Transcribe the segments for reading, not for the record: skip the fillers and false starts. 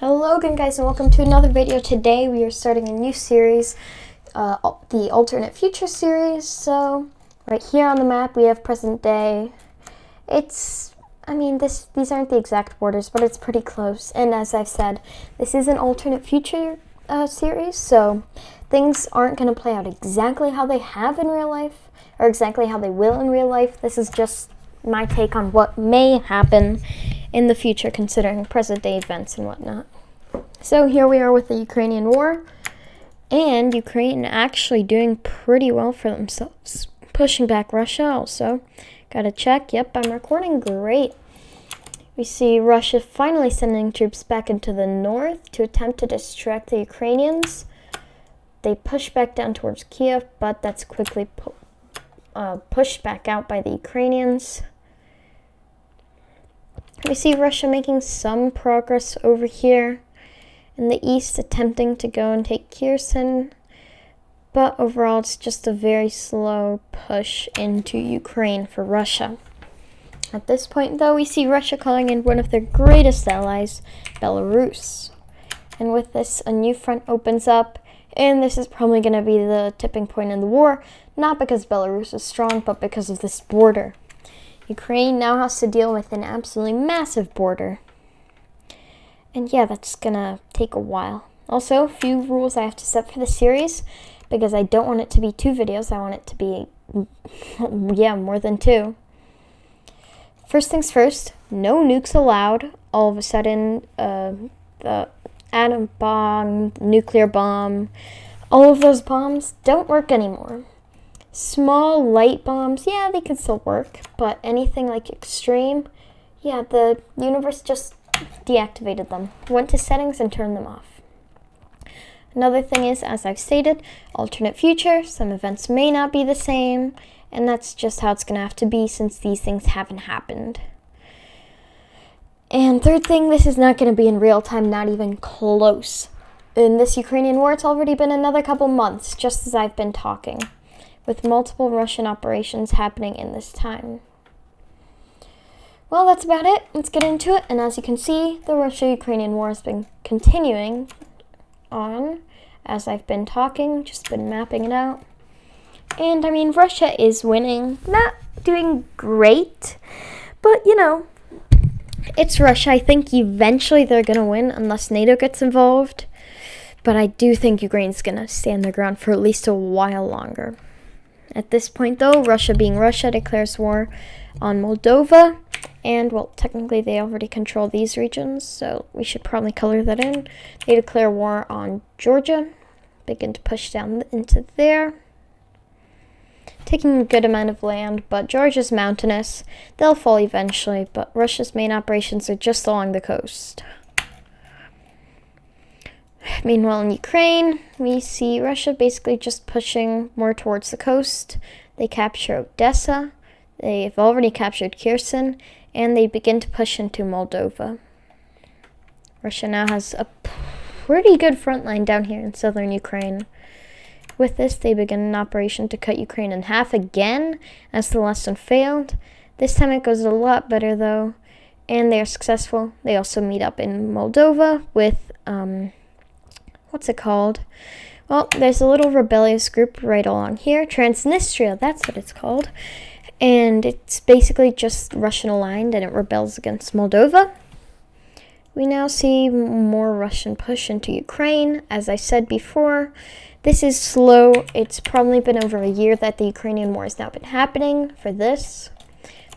Hello again, guys, and welcome to another video. Today we are starting a new series, the Alternate Future series. So right here on the map we have present day. These aren't the exact borders, but it's pretty close. And as I've said, this is an alternate future series, so things aren't going to play out exactly how they have in real life, or exactly how they will in real life. This is just my take on what may happen in the future, considering present day events and whatnot. So here we are with the Ukrainian war, and Ukraine actually doing pretty well for themselves, pushing back Russia. Also gotta check, yep, I'm recording, great. We see Russia finally sending troops back into the north to attempt to distract the Ukrainians. They push back down towards Kiev, but that's quickly pushed back out by the Ukrainians. We see Russia making some progress over here in the east, attempting to go and take Kherson, but overall it's just a very slow push into Ukraine for Russia. At this point, though, we see Russia calling in one of their greatest allies, Belarus. And with this, a new front opens up, and this is probably going to be the tipping point in the war, not because Belarus is strong, but because of this border. Ukraine now has to deal with an absolutely massive border. And yeah, that's gonna take a while. Also, a few rules I have to set for the series, because I don't want it to be 2 videos. I want it to be, more than 2. First things first, no nukes allowed. All of a sudden, the atom bomb, nuclear bomb, all of those bombs don't work anymore. Small, light bombs, yeah, they can still work, but anything like extreme, yeah, the universe just deactivated them, went to settings and turned them off. Another thing is, as I've stated, alternate future, some events may not be the same, and that's just how it's going to have to be since these things haven't happened. And third thing, this is not going to be in real time, not even close. In this Ukrainian war, it's already been another couple months, just as I've been talking, with multiple Russian operations happening in this time. Well, that's about it. Let's get into it. And as you can see, the Russia-Ukrainian war has been continuing on as I've been talking, just been mapping it out. And Russia is winning, not doing great, but it's Russia. I think eventually they're going to win unless NATO gets involved. But I do think Ukraine's going to stand their ground for at least a while longer. At this point, though, Russia being Russia declares war on Moldova. And, well, technically they already control these regions, so we should probably color that in. They declare war on Georgia, begin to push down into there, taking a good amount of land, but Georgia's mountainous. They'll fall eventually, but Russia's main operations are just along the coast. Meanwhile, in Ukraine, we see Russia basically just pushing more towards the coast. They capture Odessa. They've already captured Kherson, and they begin to push into Moldova. Russia now has a pretty good front line down here in southern Ukraine. With this, they begin an operation to cut Ukraine in half again, as the last one failed. This time it goes a lot better, though, and they are successful. They also meet up in Moldova with, what's it called? Well, there's a little rebellious group right along here. Transnistria, that's what it's called. And it's basically just Russian aligned, and it rebels against Moldova. We now see more Russian push into Ukraine. As I said before, this is slow. It's probably been over a year that the Ukrainian war has now been happening for this.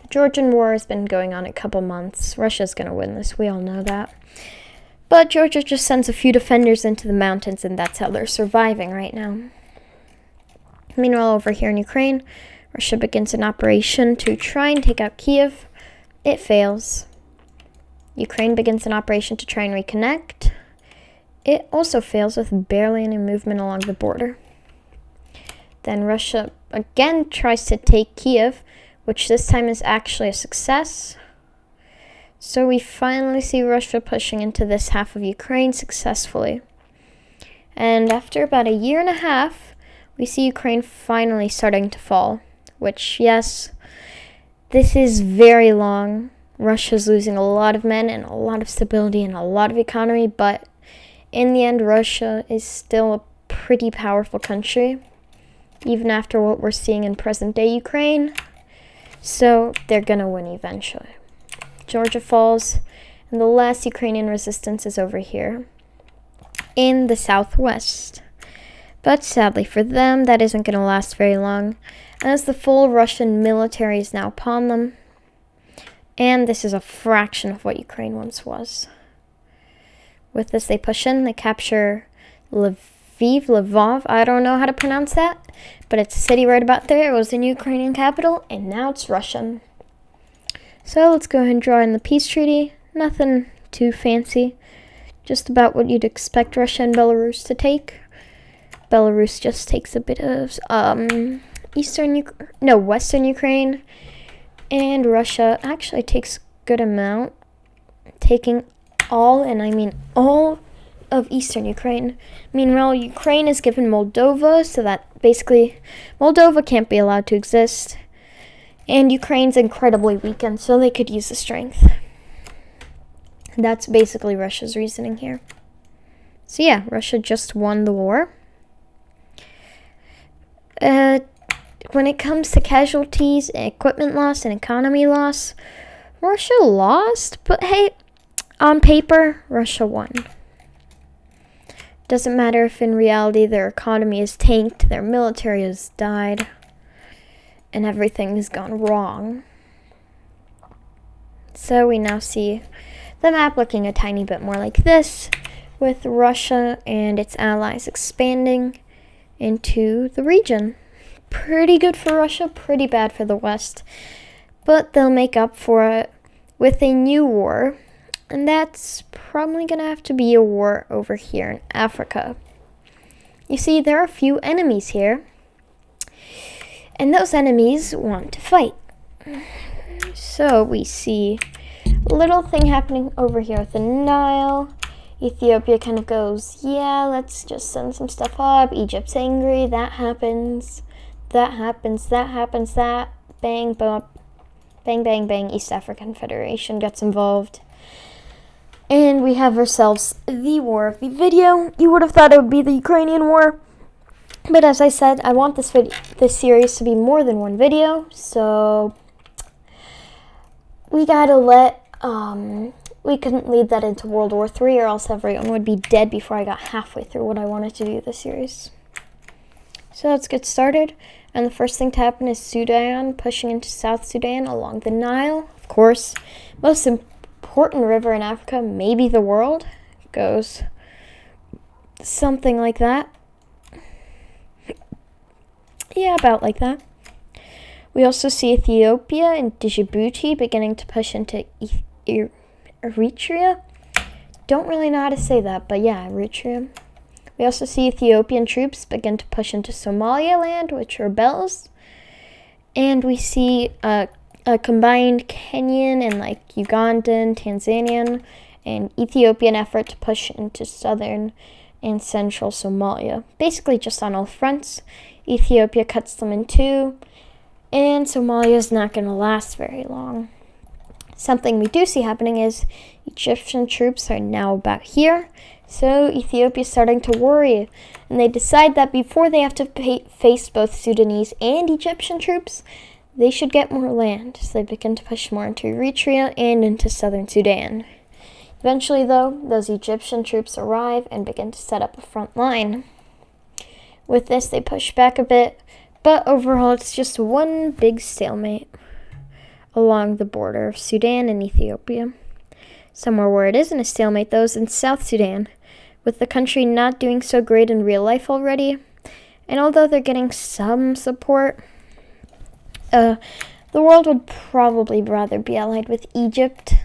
The Georgian war has been going on a couple months. Russia's going to win this. We all know that. But Georgia just sends a few defenders into the mountains, and that's how they're surviving right now. Meanwhile, over here in Ukraine, Russia begins an operation to try and take out Kiev. It fails. Ukraine begins an operation to try and reconnect. It also fails with barely any movement along the border. Then Russia again tries to take Kiev, which this time is actually a success. So we finally see Russia pushing into this half of Ukraine successfully. And after about a year and a half, we see Ukraine finally starting to fall. Which, yes, this is very long. Russia's losing a lot of men and a lot of stability and a lot of economy, but in the end, Russia is still a pretty powerful country, even after what we're seeing in present-day Ukraine. So they're gonna win eventually. Georgia falls, and the last Ukrainian resistance is over here in the southwest. But sadly for them, that isn't going to last very long, as the full Russian military is now upon them. And this is a fraction of what Ukraine once was. With this, they push in, they capture Lvov, I don't know how to pronounce that, but it's a city right about there. It was the Ukrainian capital, and now it's Russian. So let's go ahead and draw in the peace treaty. Nothing too fancy, just about what you'd expect Russia and Belarus to take. Belarus just takes a bit of Western Ukraine, and Russia actually takes a good amount, taking all, and I mean all, of Eastern Ukraine. Meanwhile, Ukraine is given Moldova, so that basically Moldova can't be allowed to exist, and Ukraine's incredibly weakened, so they could use the strength. That's basically Russia's reasoning here. So yeah, Russia just won the war. When it comes to casualties, equipment loss, and economy loss, Russia lost, but hey, on paper, Russia won. Doesn't matter if in reality their economy is tanked, their military has died, and everything has gone wrong. So we now see the map looking a tiny bit more like this, with Russia and its allies expanding into the region. Pretty good for Russia, pretty bad for the West, but they'll make up for it with a new war, and that's probably gonna have to be a war over here in Africa. You see, there are a few enemies here, and those enemies want to fight. So we see a little thing happening over here with the Nile. Ethiopia kind of goes, yeah, let's just send some stuff up. Egypt's angry, that happens, that happens, that happens, that, bang, bump, bang, bang, bang, East African Federation gets involved. And we have ourselves the war of the video. You would have thought it would be the Ukrainian war, but as I said, I want this series to be more than one video, so we gotta we couldn't lead that into World War III, or else everyone would be dead before I got halfway through what I wanted to do this series. So let's get started. And the first thing to happen is Sudan pushing into South Sudan along the Nile. Of course, most important river in Africa, maybe the world, goes something like that. Yeah, about like that. We also see Ethiopia and Djibouti beginning to push into Eritrea. Don't really know how to say that, but yeah, Eritrea. We also see Ethiopian troops begin to push into Somaliland, which rebels. And we see a combined Kenyan and Ugandan, Tanzanian, and Ethiopian effort to push into southern and central Somalia. Basically just on all fronts. Ethiopia cuts them in two, and Somalia is not going to last very long. Something we do see happening is Egyptian troops are now about here, so Ethiopia is starting to worry, and they decide that before they have to face both Sudanese and Egyptian troops, they should get more land, so they begin to push more into Eritrea and into southern Sudan. Eventually, though, those Egyptian troops arrive and begin to set up a front line. With this, they push back a bit, but overall it's just one big stalemate along the border of Sudan and Ethiopia. Somewhere where it isn't a stalemate, though, is in South Sudan, with the country not doing so great in real life already. And although they're getting some support, the world would probably rather be allied with Egypt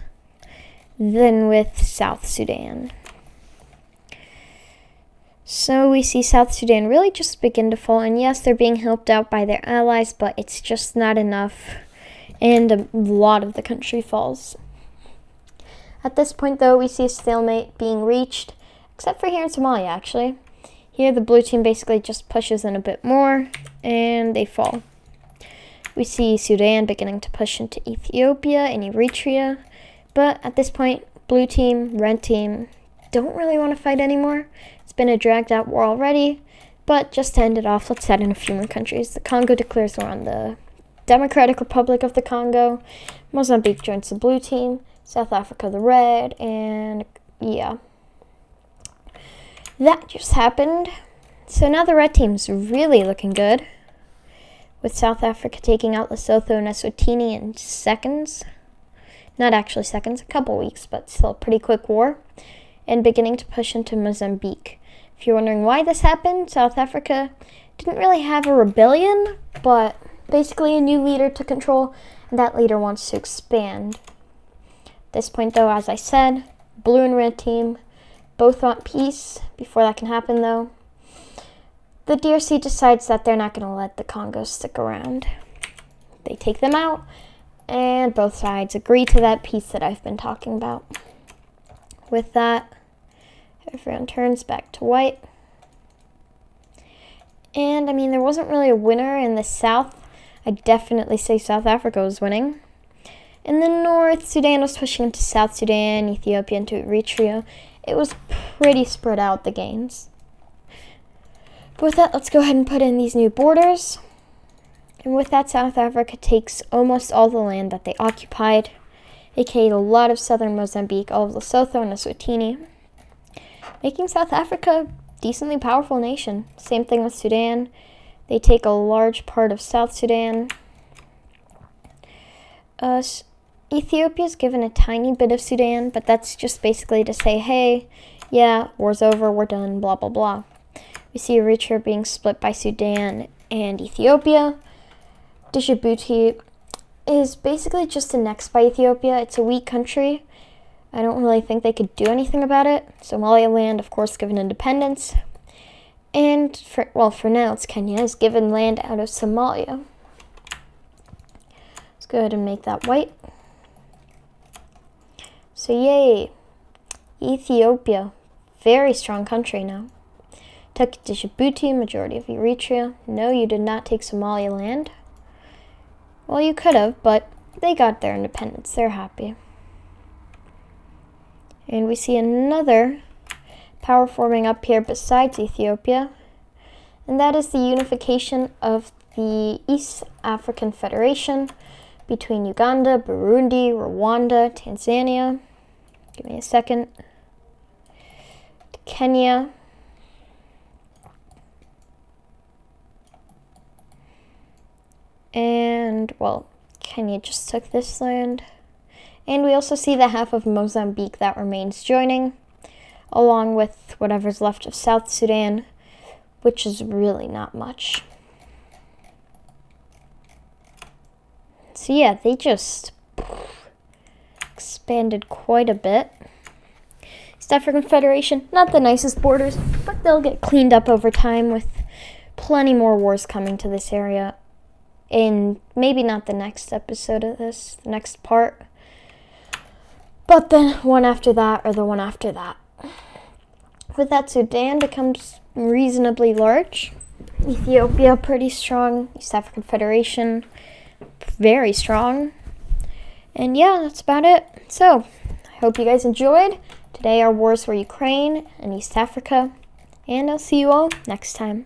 than with South Sudan. So we see South Sudan really just begin to fall, and yes, they're being helped out by their allies, but it's just not enough, and a lot of the country falls. At this point, though, we see a stalemate being reached, except for here in Somalia, actually. Here, the blue team basically just pushes in a bit more, and they fall. We see Sudan beginning to push into Ethiopia and Eritrea. But at this point, blue team, red team don't really want to fight anymore. It's been a dragged out war already. But just to end it off, let's add in a few more countries. The Congo declares war on the Democratic Republic of the Congo. Mozambique joins the blue team. South Africa the red. And yeah, that just happened. So now the red team's really looking good, with South Africa taking out Lesotho and Eswatini in seconds. Not actually seconds, a couple weeks, but still a pretty quick war. And beginning to push into Mozambique. If you're wondering why this happened, South Africa didn't really have a rebellion, but basically a new leader took control, and that leader wants to expand. At this point, though, as I said, blue and red team both want peace. Before that can happen, though, the DRC decides that they're not going to let the Congo stick around. They take them out, and both sides agree to that peace that I've been talking about. With that, everyone turns back to white. And, I mean, there wasn't really a winner in the south. I'd definitely say South Africa was winning. In the north, Sudan was pushing into South Sudan, Ethiopia into Eritrea. It was pretty spread out, the gains. But with that, let's go ahead and put in these new borders. And with that, South Africa takes almost all the land that they occupied, aka a lot of southern Mozambique, all of Lesotho and Eswatini, making South Africa a decently powerful nation. Same thing with Sudan. They take a large part of South Sudan. Ethiopia's given a tiny bit of Sudan, but that's just basically to say, hey, yeah, war's over, we're done, blah, blah, blah. We see Eritrea being split by Sudan and Ethiopia. Djibouti is basically just annexed by Ethiopia. It's a weak country. I don't really think they could do anything about it. Somaliland, of course, given independence. And, for now, it's Kenya, is given land out of Somalia. Let's go ahead and make that white. So, yay. Ethiopia. Very strong country now. Took Djibouti, majority of Eritrea. No, you did not take Somaliland. Well, you could have, but they got their independence. They're happy. And we see another power forming up here besides Ethiopia, and that is the unification of the East African Federation between Uganda, Burundi, Rwanda, Tanzania. Give me a second. Kenya. And, well, Kenya just took this land. And we also see the half of Mozambique that remains joining, along with whatever's left of South Sudan, which is really not much. So yeah, they just expanded quite a bit. East African Federation, not the nicest borders, but they'll get cleaned up over time with plenty more wars coming to this area. In maybe not the next episode of this, the next part, but the one after that or the one after that. With that, Sudan becomes reasonably large. Ethiopia, pretty strong. East African Federation, very strong. And yeah, that's about it. So, I hope you guys enjoyed. Today our wars were Ukraine and East Africa. And I'll see you all next time.